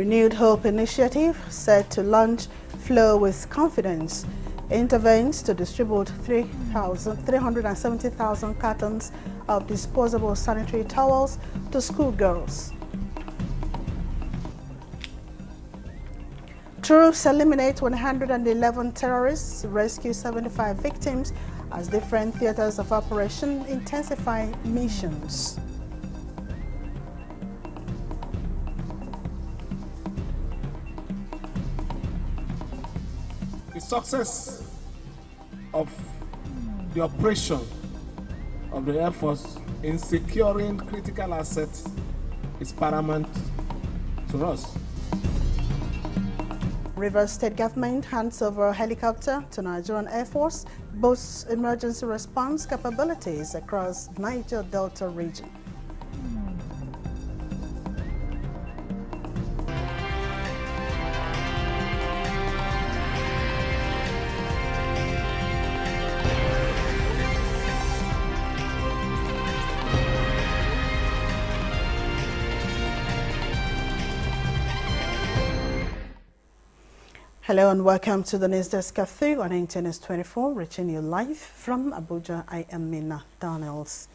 Renewed Hope Initiative set to launch Flow with Confidence. Intervenes to distribute 370,000 cartons of disposable sanitary towels to schoolgirls. Troops eliminate 111 terrorists, rescue 75 victims as different theaters of operation intensify missions. The success of the operation of the Air Force in securing critical assets is paramount to us. Rivers State Government hands over a helicopter to Nigerian Air Force, boasts emergency response capabilities across Niger Delta region. Hello and welcome to the News Desk Cafe on NTNS 24, reaching you live from Abuja. I am Mina Daniels.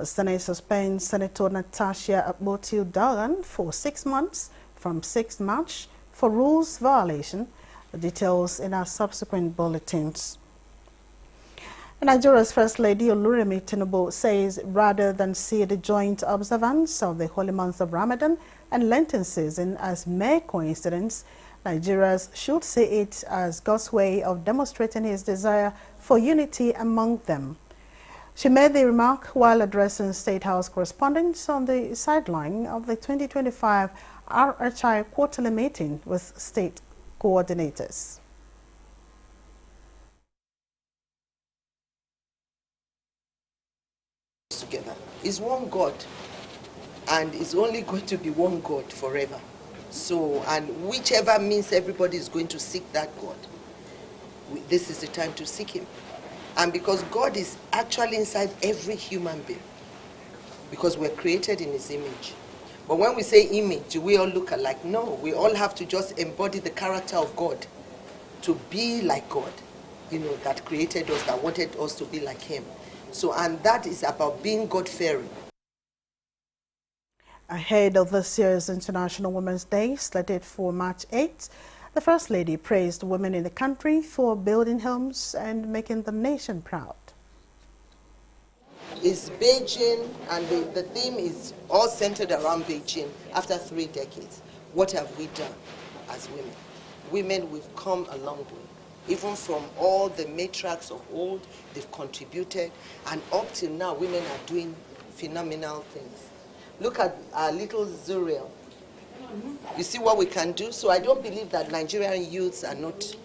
Senate suspends Senator Natasha Akpoti-Uduaghan for 6 months from 6 March for rules violation. The details in our subsequent bulletins. Nigeria's First Lady Oluremi Tinubu says rather than see the joint observance of the holy month of Ramadan and Lenten season as mere coincidence, Nigerians should see it as God's way of demonstrating his desire for unity among them. She made the remark while addressing State House correspondents on the sideline of the 2025 RHI quarterly meeting with state coordinators. Together is one God, and it's only going to be one God forever. So, and whichever means everybody is going to seek that God, this is the time to seek him. And because God is actually inside every human being, because we're created in his image. But when we say image, do we all look alike? No, we all have to just embody the character of God, to be like God, you know, that created us, that wanted us to be like him. So, and that is about being God-fearing. Ahead of this year's International Women's Day, slated for March 8th, the First Lady praised women in the country for building homes and making the nation proud. It's Beijing, and the theme is all centered around Beijing after 3 decades. What have we done as women? Women, we've come a long way. Even from all the matriarchs of old, they've contributed, and up till now, women are doing phenomenal things. Look at our little Zuriel. You see what we can do? So I don't believe that Nigerian youths are not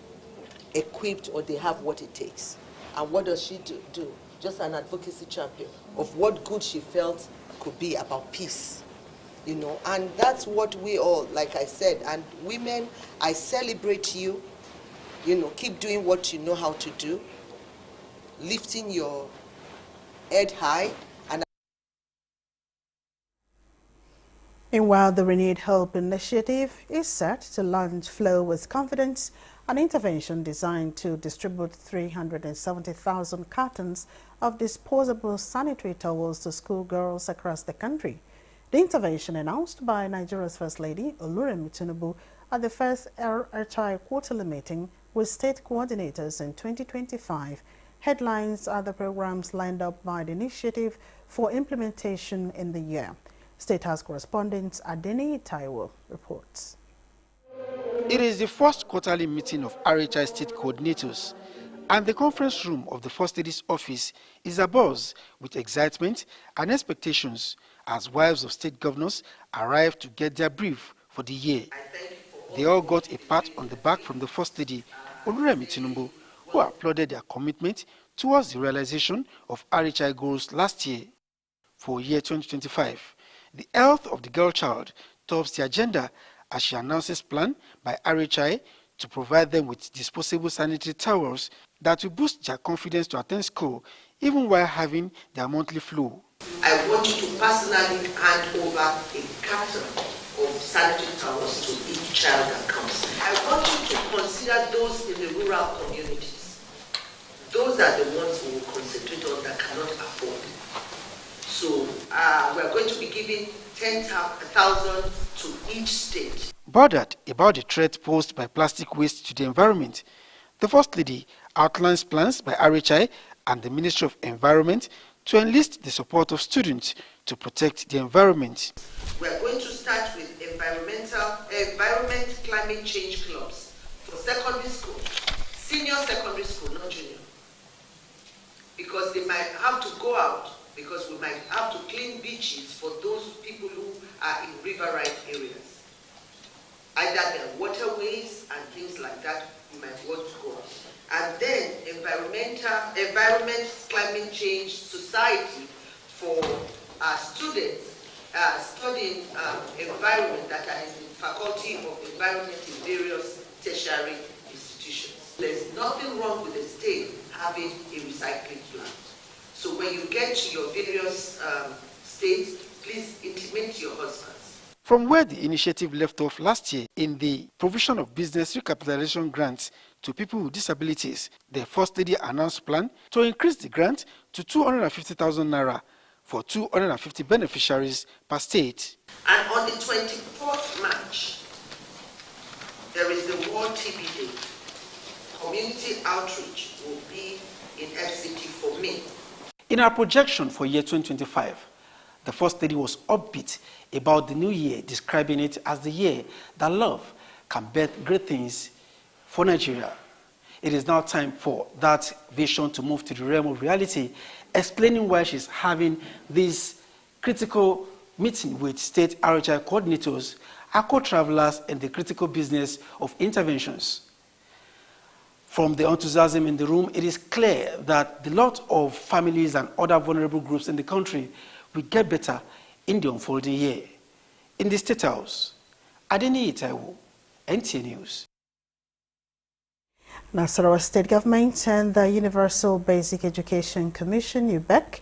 equipped or they have what it takes. And what does she do? Just an advocacy champion of what good she felt could be about peace. You know, and that's what we all, like I said, and women, I celebrate you. You know, keep doing what you know how to do, lifting your head high. Meanwhile, the Renewed Hope Initiative is set to launch Flow with Confidence, an intervention designed to distribute 370,000 cartons of disposable sanitary towels to schoolgirls across the country. The intervention, announced by Nigeria's First Lady Oluremi Tinubu at the first RHI quarterly meeting with state coordinators in 2025, headlines are the programs lined up by the initiative for implementation in the year. State House correspondent Adeni Taiwo reports. It is the first quarterly meeting of RHI state coordinators, and the conference room of the First Lady's office is abuzz with excitement and expectations as wives of state governors arrive to get their brief for the year. They all got a pat on the back from the First Lady, Oluremi Tinubu, who applauded their commitment towards the realization of RHI goals last year. For year 2025, the health of the girl child tops the agenda as she announces plan by RHI to provide them with disposable sanitary towels that will boost their confidence to attend school even while having their monthly flu. I want you to personally hand over a carton of sanitary towels to each child that comes. I want you to consider those in the rural communities. Those are the ones we will concentrate on that cannot afford. So we're going to be giving 10,000 to each state. Bothered about the threat posed by plastic waste to the environment, the First Lady outlines plans by RHI and the Ministry of Environment to enlist the support of students to protect the environment. We are going to start with environment climate change clubs for secondary school, senior secondary school, not junior. Because they might have to go out, because we might have to clean beaches for those people who are in riverine areas. Either their waterways and things like that, we might want to go out. And then environment climate change society for students studying environment that are in the Faculty of Environment in various tertiary institutions. There's nothing wrong with the state having a recycling plant. So when you get to your various states, please intimate your husbands. From where the initiative left off last year in the provision of business recapitalization grants to people with disabilities, the First Lady announced plan to increase the grant to 250,000 naira for 250 beneficiaries per state. And on the 24th March, there is the World TB Day. Community outreach will be in FCT for me. In our projection for year 2025, the First Lady was upbeat about the new year, describing it as the year that love can birth great things for Nigeria. It is now time for that vision to move to the realm of reality, explaining why she's having this critical meeting with state RHI coordinators, ACO travelers, and the critical business of interventions. From the enthusiasm in the room, it is clear that the lot of families and other vulnerable groups in the country will get better in the unfolding year. In the State House, Adeniyi Taiwo, NTA News. Nasarawa State Government and the Universal Basic Education Commission, UBEC,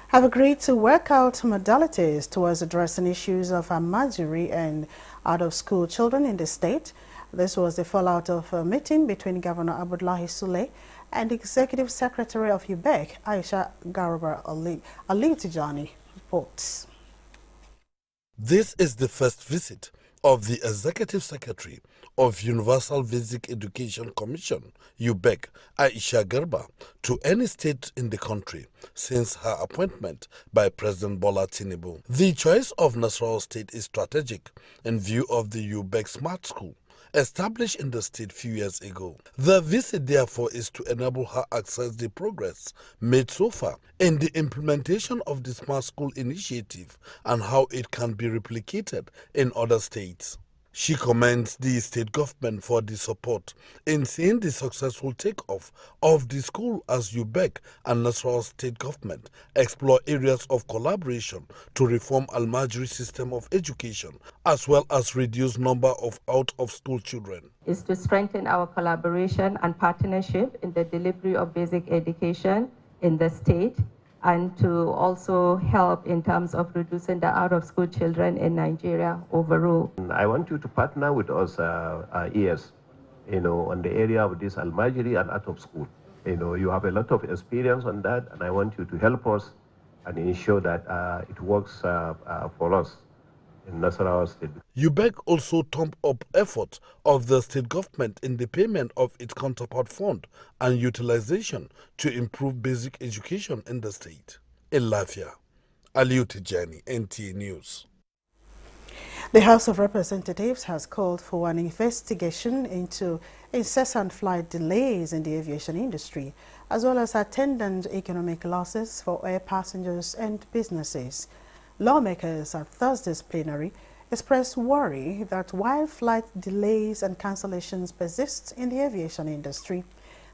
have agreed to work out modalities towards addressing issues of almajiri and out-of-school children in the state. This was the fallout of a meeting between Governor Abdullahi Sule and the Executive Secretary of UBEC, Aisha Garba Ali Tijani, reports. This is the first visit of the Executive Secretary of Universal Basic Education Commission, UBEC, Aisha Garba, to any state in the country since her appointment by President Bola Tinubu. The choice of Nasarawa State is strategic in view of the UBEC Smart School, established in the state few years ago. The visit, therefore, is to enable her access the progress made so far in the implementation of the Smart School initiative and how it can be replicated in other states. She commends the state government for the support in seeing the successful takeoff of the school as UBEC and Nasarawa State government explore areas of collaboration to reform almajiri system of education as well as reduce number of out-of-school children. Is to strengthen our collaboration and partnership in the delivery of basic education in the state, and to also help in terms of reducing the out-of-school children in Nigeria overall. I want you to partner with us, ES, on the area of this almajiri and out-of-school. You have a lot of experience on that, and I want you to help us and ensure that it works for us in Nasarawa State. UBEC also thumbed up efforts of the state government in the payment of its counterpart fund and utilization to improve basic education in the state. In Lafia, Aliu Tijani, NTA News. The House of Representatives has called for an investigation into incessant flight delays in the aviation industry, as well as attendant economic losses for air passengers and businesses. Lawmakers at Thursday's plenary expressed worry that while flight delays and cancellations persist in the aviation industry,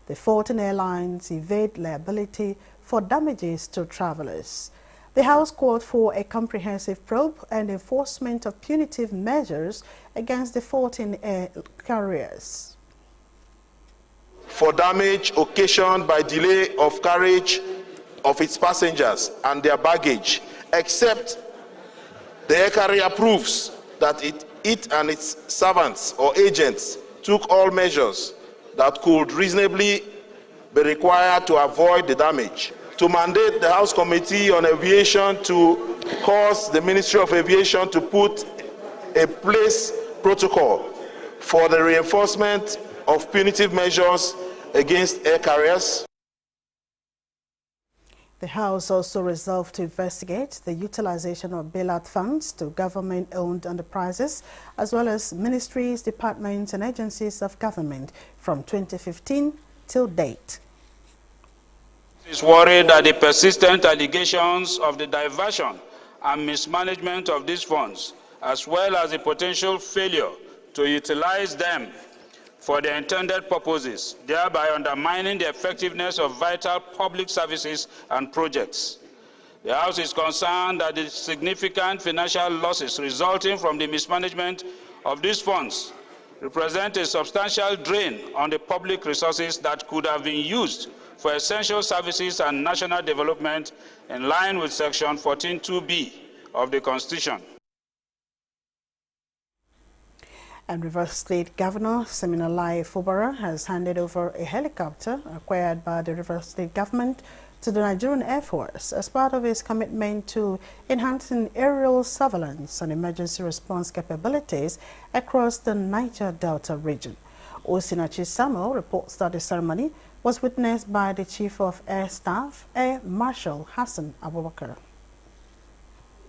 the 14 airlines evade liability for damages to travelers. The House called for a comprehensive probe and enforcement of punitive measures against the 14 air carriers. For damage occasioned by delay of carriage of its passengers and their baggage, except the air carrier proves that it it and its servants or agents took all measures that could reasonably be required to avoid the damage. To mandate the House Committee on Aviation to cause the Ministry of Aviation to put in place protocol for the reinforcement of punitive measures against air carriers. The House also resolved to investigate the utilization of bailout funds to government-owned enterprises, as well as ministries, departments, and agencies of government from 2015 till date. It is worried that the persistent allegations of the diversion and mismanagement of these funds, as well as the potential failure to utilize them for their intended purposes, thereby undermining the effectiveness of vital public services and projects. The House is concerned that the significant financial losses resulting from the mismanagement of these funds represent a substantial drain on the public resources that could have been used for essential services and national development in line with Section 14(2)(b) of the Constitution. And Rivers State Governor Siminalayi Fubara has handed over a helicopter acquired by the Rivers State government to the Nigerian Air Force as part of his commitment to enhancing aerial surveillance and emergency response capabilities across the Niger Delta region. Osinachi Samuel reports that the ceremony was witnessed by the Chief of Air Staff, Air Marshal Hassan Abubakar.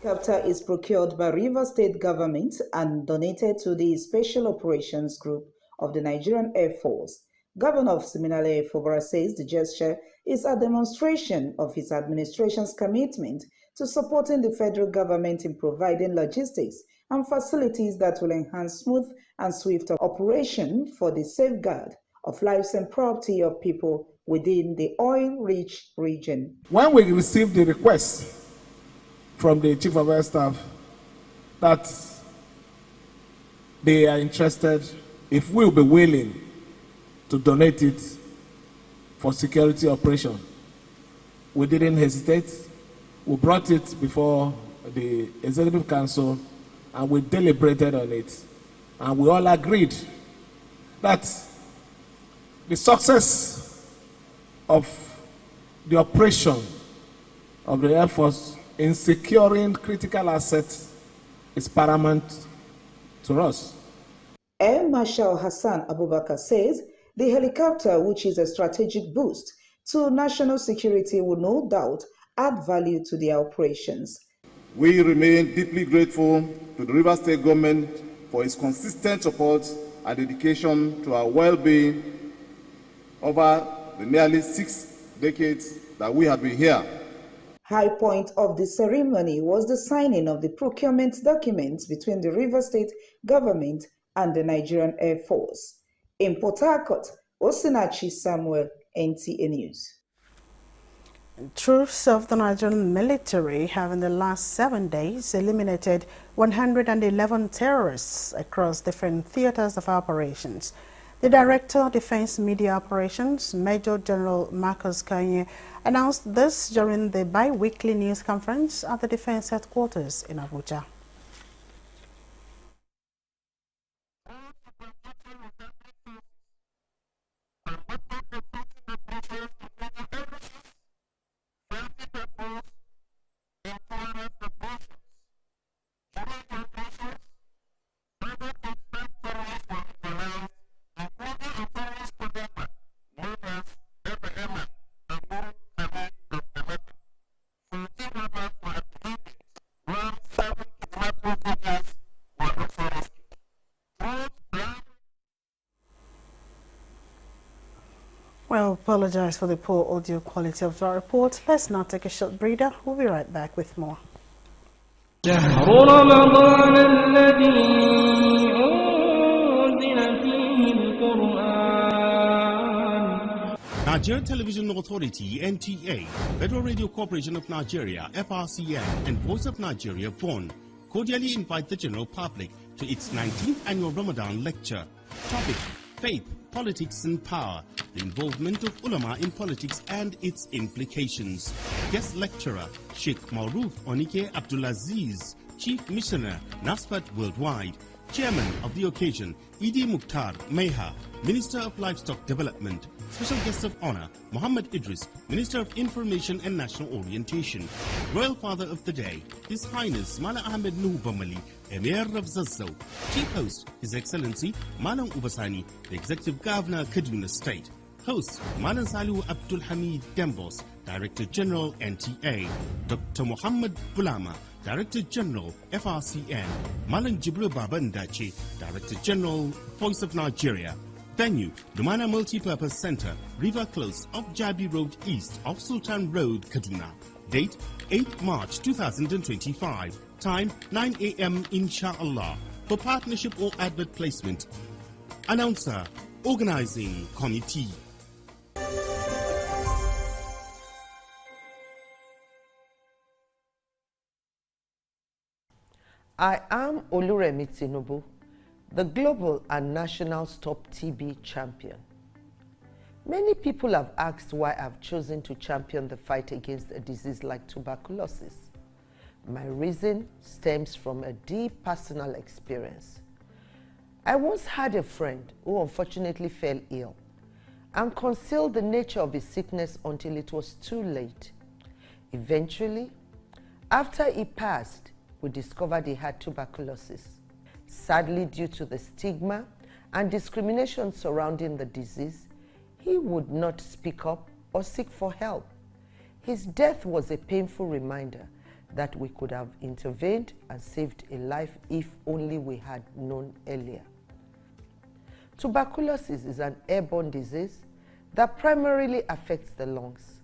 The helicopter is procured by Rivers State government and donated to the Special Operations Group of the Nigerian Air Force. Governor of Siminalayi Fubara says the gesture is a demonstration of his administration's commitment to supporting the federal government in providing logistics and facilities that will enhance smooth and swift operation for the safeguard of lives and property of people within the oil-rich region. When we received the request from the Chief of Air Staff that they are interested, if we'll be willing to donate it for security operation, we didn't hesitate. We brought it before the Executive Council and we deliberated on it. And we all agreed that the success of the operation of the Air Force in securing critical assets is paramount to us. Air Marshal Hassan Abubakar says the helicopter, which is a strategic boost to national security, will no doubt add value to their operations. We remain deeply grateful to the Rivers State government for its consistent support and dedication to our well-being over the nearly 6 decades that we have been here. High point of the ceremony was the signing of the procurement documents between the Rivers State government and the Nigerian Air Force. In Port Harcourt, Osinachi Samuel, NTA News. Troops of the Nigerian military have in the last 7 days eliminated 111 terrorists across different theaters of operations. The Director of Defense Media Operations, Major General Marcus Kanye, announced this during the bi-weekly news conference at the Defense Headquarters in Abuja. Well, apologize for the poor audio quality of our report. Let's now take a short breather. We'll be right back with more. Nigeria Television Authority, NTA, Federal Radio Corporation of Nigeria, FRCN, and Voice of Nigeria, VON, cordially invite the general public to its 19th annual Ramadan lecture. Topic: Faith, Politics and Power, the involvement of ulama in politics and its implications. Guest lecturer, Sheikh Maruf Onike Abdulaziz, Chief Missioner, NASFAT Worldwide. Chairman of the occasion, Idi Mukhtar Meha, Minister of Livestock Development. Special guest of honor, Muhammad Idris, Minister of Information and National Orientation. Royal Father of the Day, His Highness Mala Ahmed Nuhu Bamali, Emir of Zazzau. Chief host, His Excellency Malam Ubasani, the Executive Governor, Kaduna State. Host, Malam Salihu Abdul Hamid Dembos, Director General NTA. Dr. Muhammad Bulama, Director General FRCN. Malam Jibril Babandachi, Director General Voice of Nigeria. Venue, Lumana Multipurpose Center, River Close, off Jabi Road East, off Sultan Road, Kaduna. Date, 8 March 2025. Time, 9 a.m. Inshallah. For partnership or advert placement. Announcer, Organizing Committee. I am Oluremi Tinubu, the global and national Stop TB champion. Many people have asked why I've chosen to champion the fight against a disease like tuberculosis. My reason stems from a deep personal experience. I once had a friend who unfortunately fell ill and concealed the nature of his sickness until it was too late. Eventually, after he passed, we discovered he had tuberculosis. Sadly, due to the stigma and discrimination surrounding the disease, he would not speak up or seek for help. His death was a painful reminder that we could have intervened and saved a life if only we had known earlier. Tuberculosis is an airborne disease that primarily affects the lungs,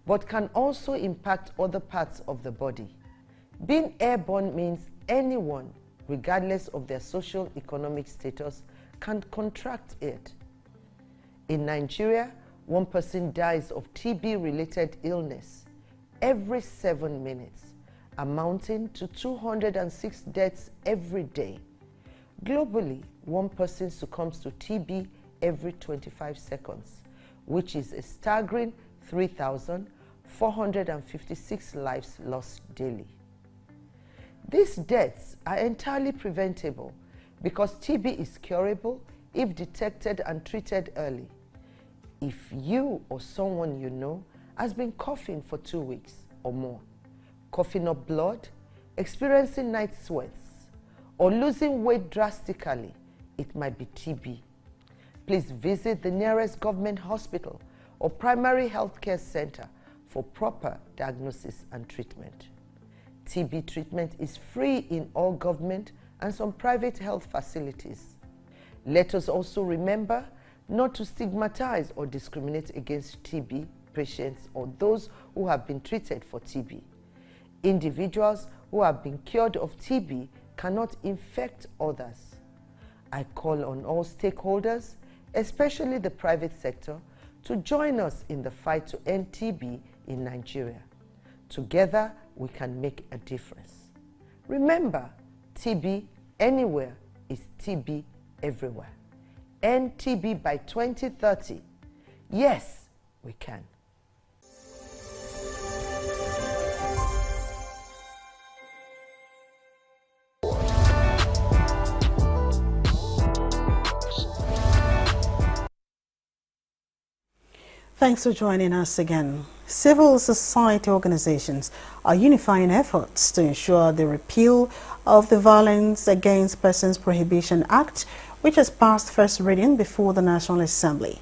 but can also impact other parts of the body. Being airborne means anyone, regardless of their social economic status, can contract it. In Nigeria, 1 person dies of TB-related illness every 7 minutes, amounting to 206 deaths every day. Globally, 1 person succumbs to TB every 25 seconds, which is a staggering 3,456 lives lost daily. These deaths are entirely preventable because TB is curable if detected and treated early. If you or someone you know has been coughing for 2 weeks or more, coughing up blood, experiencing night sweats, or losing weight drastically, it might be TB. Please visit the nearest government hospital or primary healthcare center for proper diagnosis and treatment. TB treatment is free in all government and some private health facilities. Let us also remember not to stigmatize or discriminate against TB patients or those who have been treated for TB. Individuals who have been cured of TB cannot infect others. I call on all stakeholders, especially the private sector, to join us in the fight to end TB in Nigeria. Together, we can make a difference. Remember, TB anywhere is TB everywhere. End TB by 2030. Yes, we can. Thanks for joining us again. Civil society organizations are unifying efforts to ensure the repeal of the Violence Against Persons Prohibition Act, which has passed first reading before the National Assembly.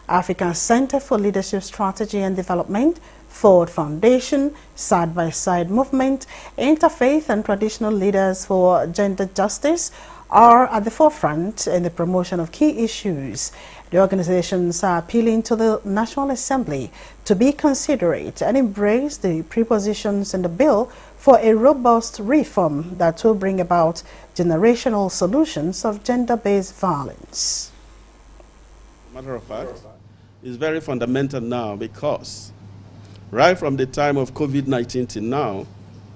African Center for Leadership Strategy and Development, Ford Foundation, Side by Side Movement, Interfaith and Traditional Leaders for Gender Justice are at the forefront in the promotion of key issues. The organizations are appealing to the National Assembly to be considerate and embrace the prepositions in the bill for a robust reform that will bring about generational solutions of gender-based violence. Matter of fact, it's very fundamental now because right from the time of COVID-19 till now,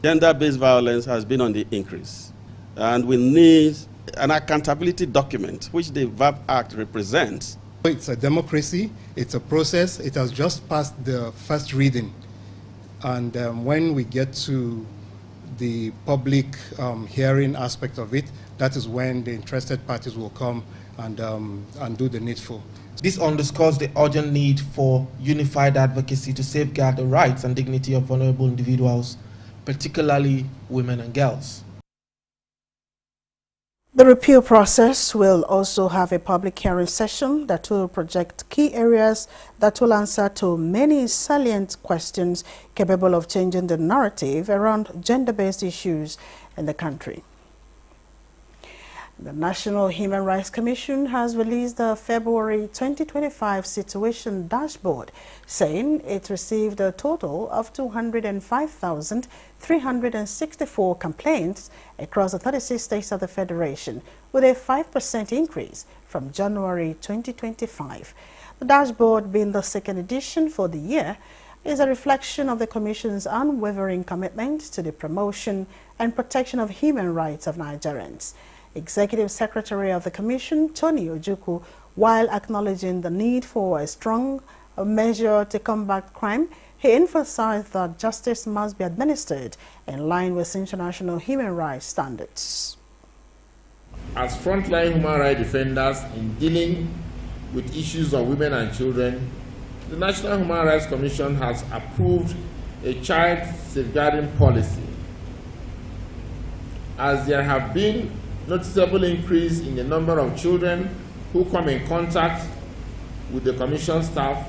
gender-based violence has been on the increase. And we need an accountability document, which the VAP Act represents. It's a democracy, it's a process, it has just passed the first reading. And when we get to the public hearing aspect of it, that is when the interested parties will come and do the needful. This underscores the urgent need for unified advocacy to safeguard the rights and dignity of vulnerable individuals, particularly women and girls. The repeal process will also have a public hearing session that will project key areas that will answer to many salient questions capable of changing the narrative around gender-based issues in the country. The National Human Rights Commission has released the February 2025 Situation Dashboard, saying it received a total of 205,364 complaints across the 36 states of the Federation, with a 5% increase from January 2025. The dashboard, being the second edition for the year, is a reflection of the Commission's unwavering commitment to the promotion and protection of human rights of Nigerians. Executive Secretary of the Commission, Tony Ojukwu, while acknowledging the need for a strong measure to combat crime, he emphasized that justice must be administered in line with international human rights standards. As frontline human rights defenders in dealing with issues of women and children, the National Human Rights Commission has approved a child safeguarding policy. As there have been noticeable increase in the number of children who come in contact with the Commission staff,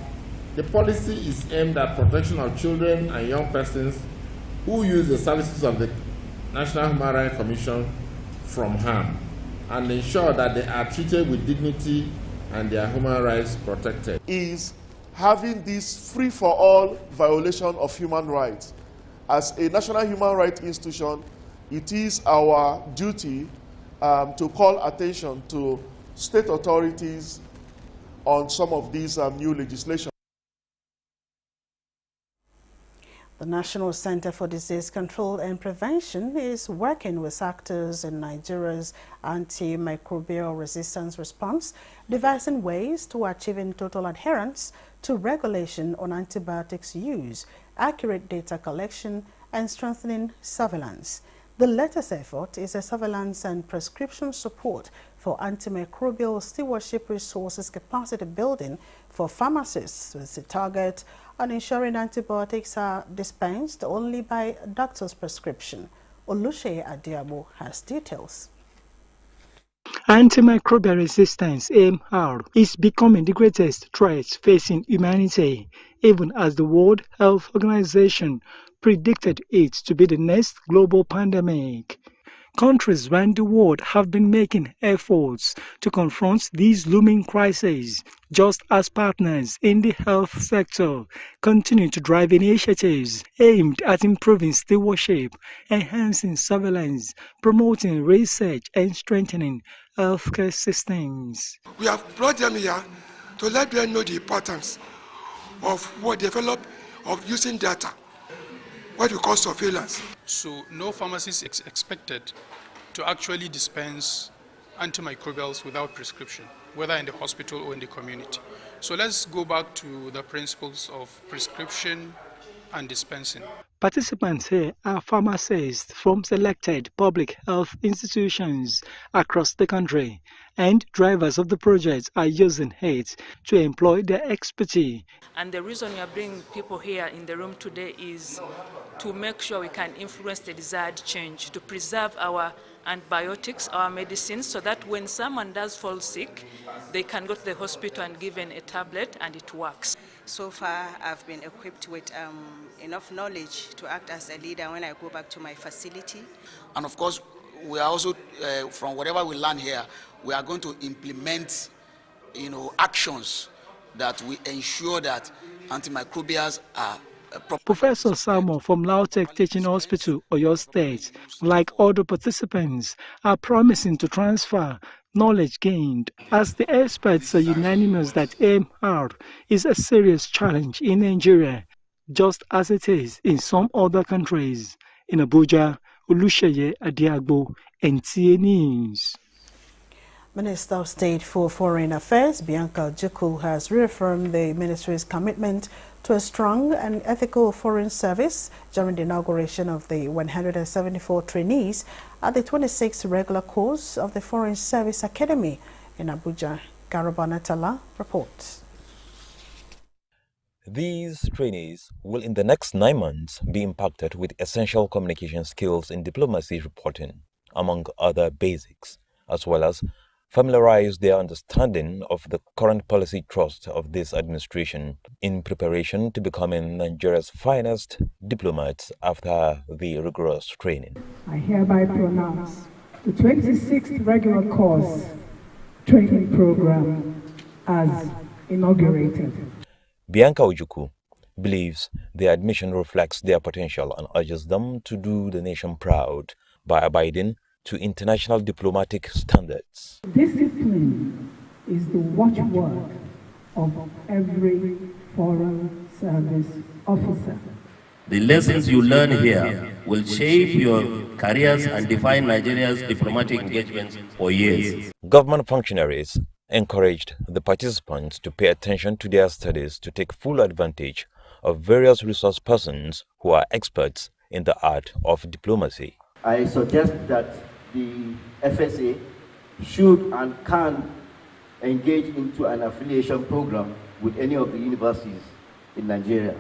the policy is aimed at protection of children and young persons who use the services of the National Human Rights Commission from harm, and ensure that they are treated with dignity and their human rights protected. Is having this free-for-all violation of human rights. As a national human rights institution, it is our duty to call attention to state authorities on some of these new legislation. The National Center for Disease Control and Prevention is working with actors in Nigeria's antimicrobial resistance response, devising ways to achieving total adherence to regulation on antibiotics use, accurate data collection, and strengthening surveillance. The latest effort is a surveillance and prescription support for antimicrobial stewardship resources capacity building for pharmacists, with the target on ensuring antibiotics are dispensed only by a doctor's prescription. Oluseye Adiabo has details. Antimicrobial resistance, AMR, is becoming the greatest threat facing humanity, even as the World Health Organization predicted it to be the next global pandemic. Countries around the world have been making efforts to confront these looming crises, just as partners in the health sector continue to drive initiatives aimed at improving stewardship, enhancing surveillance, promoting research, and strengthening healthcare systems. We have brought them here to let them know the importance of what develop of using data, what we call surveillance. So no pharmacist is expected to actually dispense antimicrobials without prescription, whether in the hospital or in the community. So let's go back to the principles of prescription and dispensing. Participants here are pharmacists from selected public health institutions across the country, and drivers of the project are using it to employ their expertise. And the reason we are bringing people here in the room today is to make sure we can influence the desired change, to preserve our antibiotics, our medicines, so that when someone does fall sick, they can go to the hospital and given a tablet and it works. So far, I've been equipped with enough knowledge to act as a leader when I go back to my facility. And of course, we are also, from whatever we learn here, we are going to implement, actions that we ensure that antimicrobials are Professor Salmo from Lautech Teaching Hospital, Oyo State, like other participants, are promising to transfer knowledge gained, as the experts are unanimous that AMR is a serious challenge in Nigeria, just as it is in some other countries. In Abuja, Oluseye Adiagbo, NTA News. Minister of State for Foreign Affairs, Bianca Ojukwu, has reaffirmed the ministry's commitment to a strong and ethical foreign service during the inauguration of the 174 trainees at the 26th regular course of the Foreign Service Academy in Abuja. Garba Natala reports. These trainees will in the next 9 months be impacted with essential communication skills in diplomacy reporting, among other basics, as well as familiarize their understanding of the current policy thrust of this administration in preparation to becoming Nigeria's finest diplomats after the rigorous training. I hereby pronounce the 26th regular course training program as inaugurated. Bianca Ojukwu believes their admission reflects their potential and urges them to do the nation proud by abiding to international diplomatic standards. Discipline is the watchword of every foreign service officer. The lessons you learn here will shape your careers and define Nigeria's diplomatic engagements for years. Government functionaries encouraged the participants to pay attention to their studies to take full advantage of various resource persons who are experts in the art of diplomacy. I suggest that the FSA should and can engage into an affiliation program with any of the universities in Nigeria.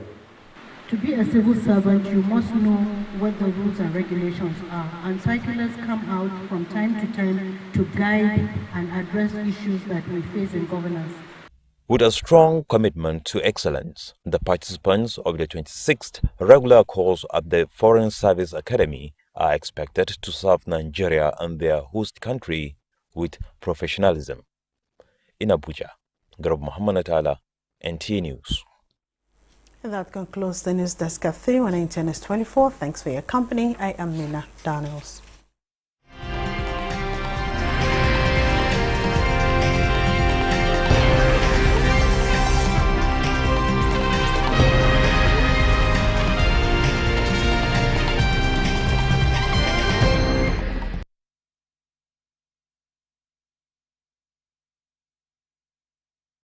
To be a civil servant, you must know what the rules and regulations are, and circulars come out from time to time to guide and address issues that we face in governance. With a strong commitment to excellence, the participants of the 26th regular course at the Foreign Service Academy are expected to serve Nigeria and their host country with professionalism. In Abuja, Garba Muhammad Atala, NTA News. And that concludes the news desk at 3 on NTNS 24. Thanks for your company. I am Mina Daniels.